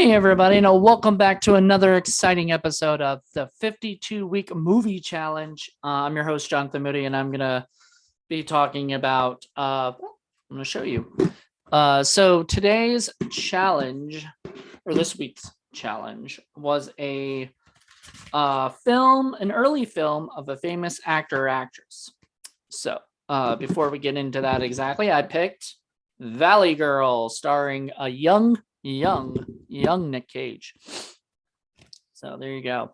Hey, everybody, and welcome back to another exciting episode of the 52-week movie challenge. I'm your host, Jonathan Moody, and I'm going to be talking about, I'm going to show you. So today's challenge, or this week's challenge, was an early film of a famous actor or actress. So before we get into that exactly, I picked Valley Girl, starring a young Nick Cage. So there you go.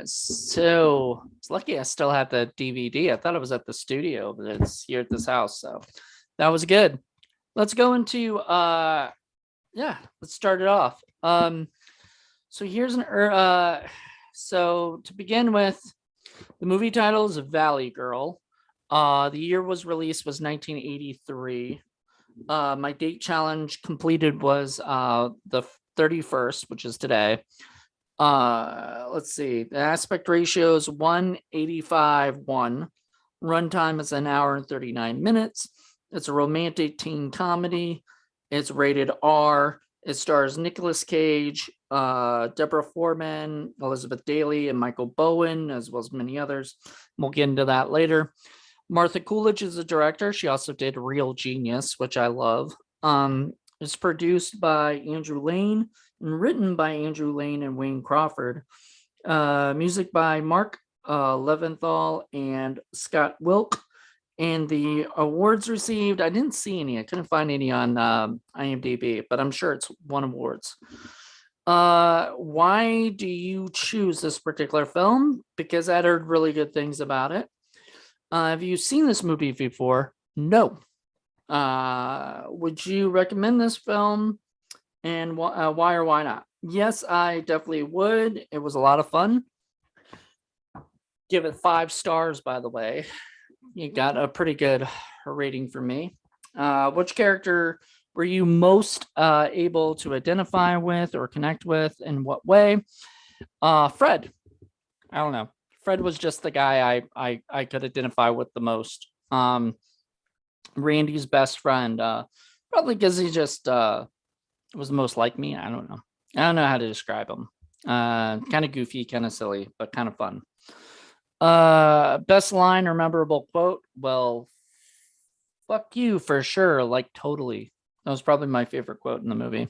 So it's lucky I still have the DVD. I thought it was at the studio, but it's here at this house. So that was good. Let's go into let's start it off. So here's so to begin with, the movie title is Valley Girl. The year was released was 1983. My date challenge completed was the 31st, which is today. Let's see. The aspect ratio is 1:85:1. Runtime is an hour and 39 minutes. It's a romantic teen comedy. It's rated R. It stars Nicolas Cage, Deborah Foreman, Elizabeth Daily, and Michael Bowen, as well as many others. We'll get into that later. Martha Coolidge is the director. She also did Real Genius, which I love. It's produced by Andrew Lane and written by Andrew Lane and Wayne Crawford. Music by Mark Leventhal and Scott Wilk. And the awards received, I didn't see any. I couldn't find any on IMDb, but I'm sure it's won awards. Why do you choose this particular film? Because I heard really good things about it. Have you seen this movie before? No. Would you recommend this film? And why or why not? Yes, I definitely would. It was a lot of fun. Give it 5 stars, by the way. You got a pretty good rating from me. Which character were you most able to identify with or connect with? In what way? Fred. I don't know. Fred was just the guy I could identify with the most. Randy's best friend, probably because he just was the most like me. I don't know. I don't know how to describe him. Kind of goofy, kind of silly, but kind of fun. Best line or memorable quote? Well, fuck you for sure. Like totally. That was probably my favorite quote in the movie.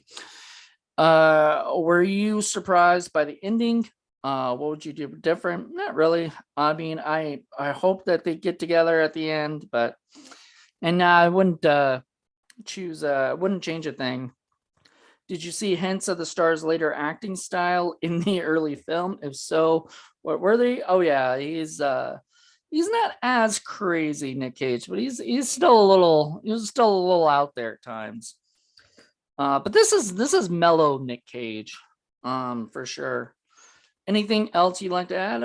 Were you surprised by the ending? What would you do different? Not really. I mean, I hope that they get together at the end, but I wouldn't wouldn't change a thing. Did you see hints of the star's later acting style in the early film? If so, what were they? Oh yeah, he's not as crazy, Nick Cage, but he's still a little out there at times. But this is mellow Nick Cage, for sure. Anything else you'd like to add?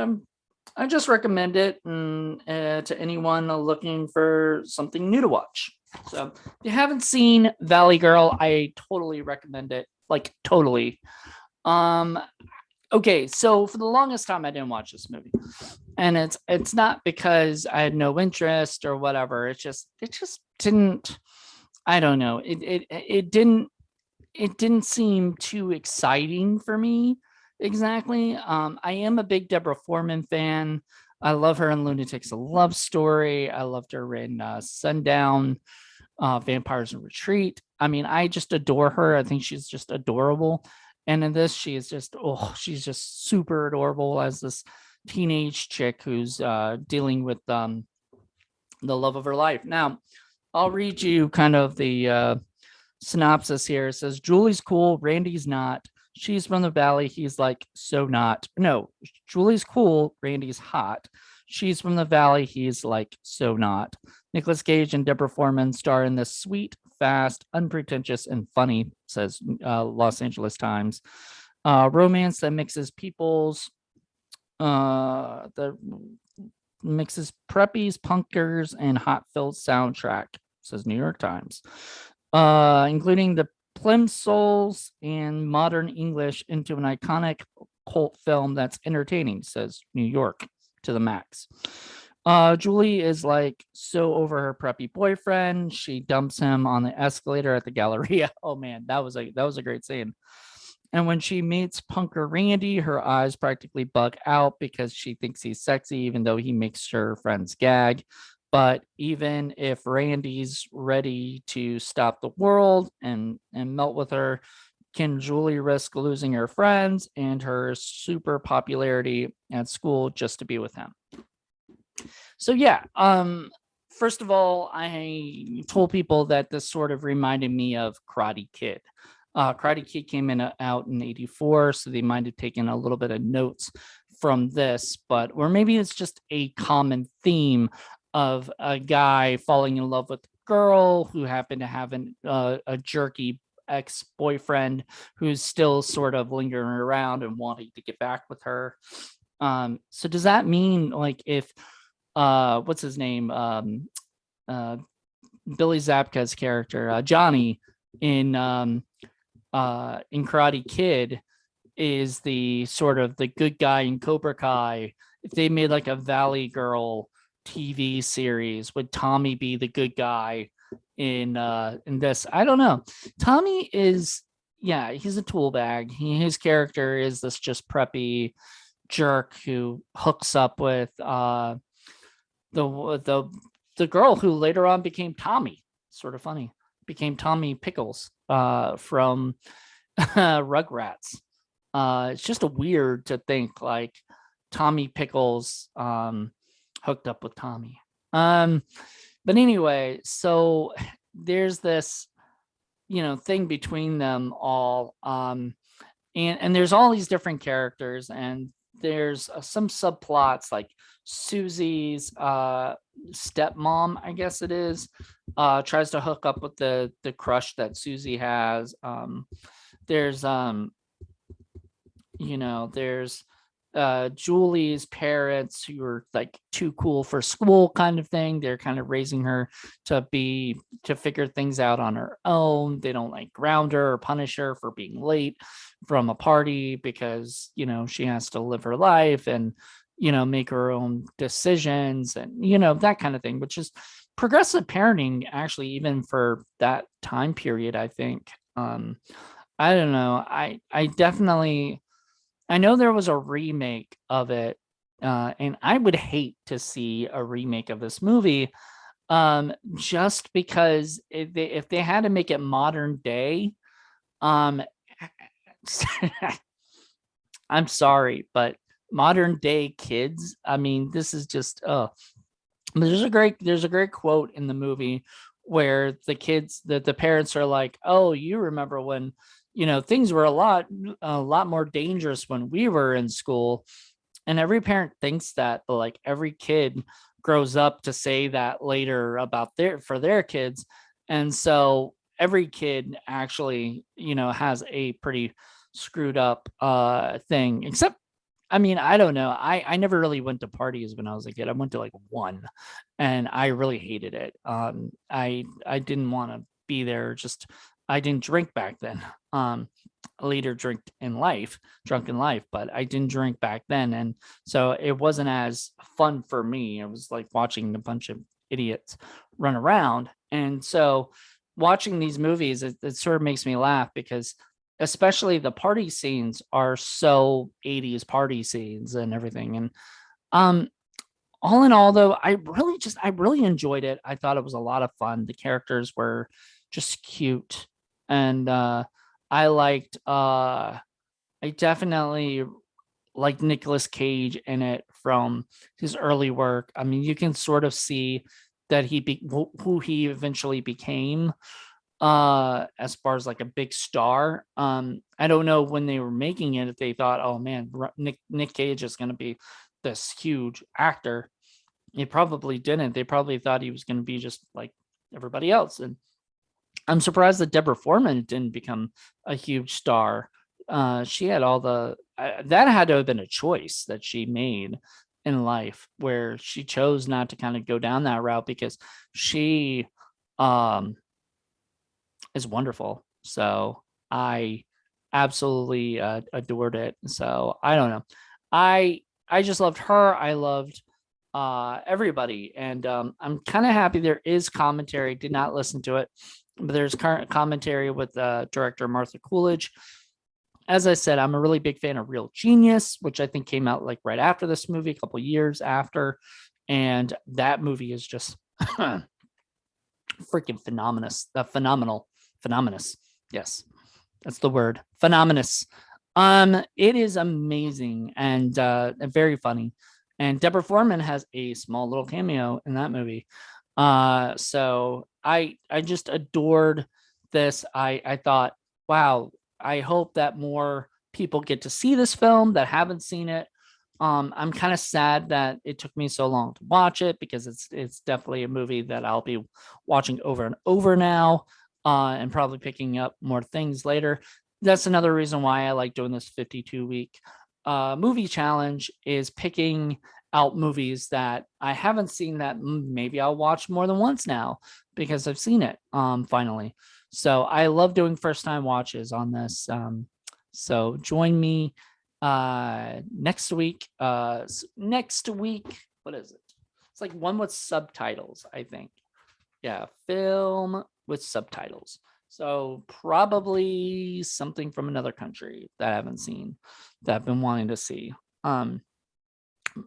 I just recommend it to anyone looking for something new to watch. So if you haven't seen Valley Girl, I totally recommend it. Like totally. Okay, so for the longest time I didn't watch this movie. And it's not because I had no interest or whatever. It just didn't, I don't know. It didn't seem too exciting for me. Exactly. I am a big Deborah Foreman fan. I love her in Lunatics: A Love Story. I loved her in Sundown, Vampires in Retreat. I mean, I just adore her. I think she's just adorable. And in this, she's just super adorable as this teenage chick who's dealing with the love of her life. Now, I'll read you kind of the synopsis here. It says, Julie's cool, Randy's not. She's from the valley. He's like, so not. No, Julie's cool. Randy's hot. She's from the valley. He's like, so not. Nicolas Cage and Deborah Foreman star in this sweet, fast, unpretentious, and funny, says Los Angeles Times, romance that mixes mixes preppies, punkers, and hot-filled soundtrack, says New York Times, including the plimsolls and modern English into an iconic cult film that's entertaining, says New York to the max. Julie is like so over her preppy boyfriend. She dumps him on the escalator at the Galleria. Oh man, that was a great scene. And when she meets punker Randy, her eyes practically bug out because she thinks he's sexy, even though he makes her friends gag. But even if Randy's ready to stop the world and melt with her, can Julie risk losing her friends and her super popularity at school just to be with him? So yeah, first of all, I told people that this sort of reminded me of Karate Kid. Karate Kid came out in '84, so they might have taken a little bit of notes from this, but or maybe it's just a common theme of a guy falling in love with a girl who happened to have a jerky ex-boyfriend who's still sort of lingering around and wanting to get back with her. So does that mean like if what's his name? Uh Billy Zabka's character, Johnny in Karate Kid is the sort of the good guy in Cobra Kai. If they made like a Valley Girl TV series, would Tommy be the good guy in this? I don't know. Tommy is yeah, he's a tool bag. His character is this just preppy jerk who hooks up with the the girl who later on became Tommy. Sort of funny. Became Tommy Pickles from Rugrats. It's just a weird to think like Tommy Pickles hooked up with Tommy. But anyway, so there's this thing between them all, and there's all these different characters, and there's some subplots like Susie's stepmom, I guess it is, tries to hook up with the crush that Susie has. There's there's Julie's parents who are like too cool for school kind of thing. They're kind of raising her to figure things out on her own. They don't like ground her or punish her for being late from a party because, she has to live her life and, make her own decisions and, that kind of thing, which is progressive parenting actually, even for that time period, I think. I don't know. I definitely, I know there was a remake of it, and I would hate to see a remake of this movie, just because if they had to make it modern day, um, I'm sorry, but modern day kids, I mean, this is just there's a great quote in the movie where the kids the parents are like, "Oh, you remember when things were a lot more dangerous when we were in school." And every parent thinks that, but like every kid grows up to say that later about their kids. And so every kid actually, has a pretty screwed up thing, except I mean, I don't know. I never really went to parties when I was a kid. I went to like one and I really hated it. I didn't want to be there. Just I didn't drink back then. Later drunk in life, but I didn't drink back then. And so it wasn't as fun for me. It was like watching a bunch of idiots run around. And so watching these movies, it sort of makes me laugh because especially the party scenes are so 80s party scenes and everything. And all in all though, I really enjoyed it. I thought it was a lot of fun. The characters were just cute. And I liked I definitely like Nicolas Cage in it from his early work. I mean, you can sort of see that who he eventually became as far as like a big star. I don't know when they were making it if they thought, oh man, Nick Cage is going to be this huge actor. He probably didn't. They probably thought he was going to be just like everybody else. And I'm surprised that Deborah Foreman didn't become a huge star. She had all that had to have been a choice that she made in life where she chose not to kind of go down that route because she is wonderful. So I absolutely adored it. So I don't know. I just loved her. I loved everybody, and I'm kind of happy there is commentary. Did not listen to it, but there's current commentary with director Martha Coolidge, as I said, I'm a really big fan of Real Genius, which I think came out like right after this movie, a couple years after. And that movie is just freaking phenomenous. Yes, that's the word. Phenomenous. It is amazing and very funny. And Deborah Foreman has a small little cameo in that movie. So I just adored this. I thought, wow, I hope that more people get to see this film that haven't seen it. I'm kind of sad that it took me so long to watch it because it's definitely a movie that I'll be watching over and over now, and probably picking up more things later. That's another reason why I like doing this 52-week movie challenge, is picking out movies that I haven't seen that maybe I'll watch more than once now because I've seen it finally. So I love doing first time watches on this. So join me next week. Next week, what is it? It's like one with subtitles, I think. Yeah, film with subtitles. So probably something from another country that I haven't seen that I've been wanting to see.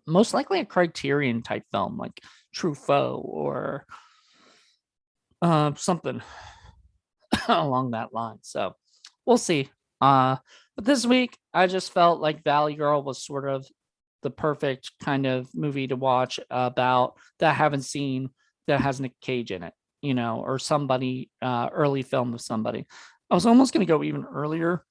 Most likely a Criterion type film like Truffaut or something along that line. So we'll see. But this week I just felt like Valley Girl was sort of the perfect kind of movie to watch about that I haven't seen, that has Nick Cage in it, or somebody early film of somebody. I was almost going to go even earlier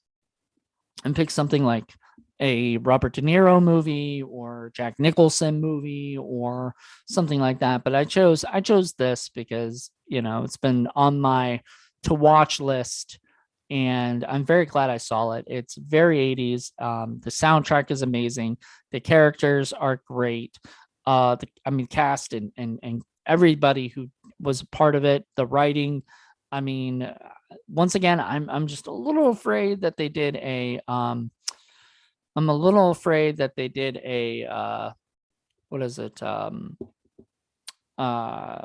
and pick something like a Robert De Niro movie or Jack Nicholson movie or something like that. But I chose this because, it's been on my to watch list and I'm very glad I saw it. It's very 80s. The soundtrack is amazing. The characters are great. Cast and everybody who was part of it, the writing. I mean, once again, I'm just a little afraid that they did a I'm a little afraid that they did a what is it?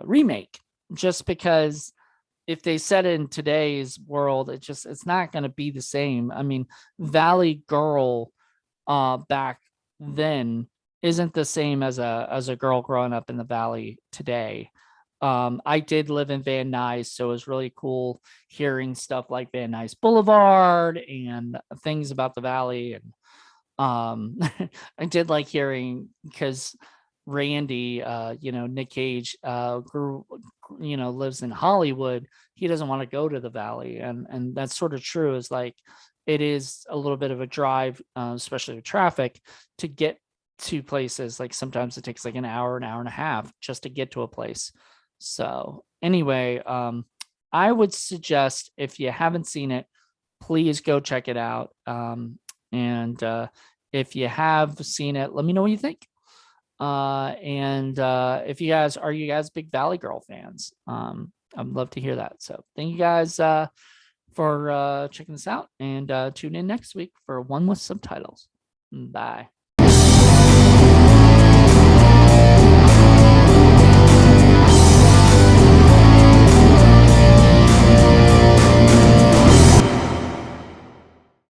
Remake, just because if they set it in today's world, it's not going to be the same. I mean, Valley Girl back then isn't the same as a girl growing up in the valley today. I did live in Van Nuys, so it was really cool hearing stuff like Van Nuys Boulevard and things about the valley. And I did like hearing, because Randy, Nick Cage, lives in Hollywood. He doesn't want to go to the valley, and that's sort of true. Is like it is a little bit of a drive, especially with traffic, to get to places. Like sometimes it takes like an hour and a half just to get to a place. So anyway, I would suggest, if you haven't seen it, please go check it out. And if you have seen it, let me know what you think. And if you guys big Valley Girl fans? I'd love to hear that. So thank you guys for checking this out, and tune in next week for one with subtitles. Bye.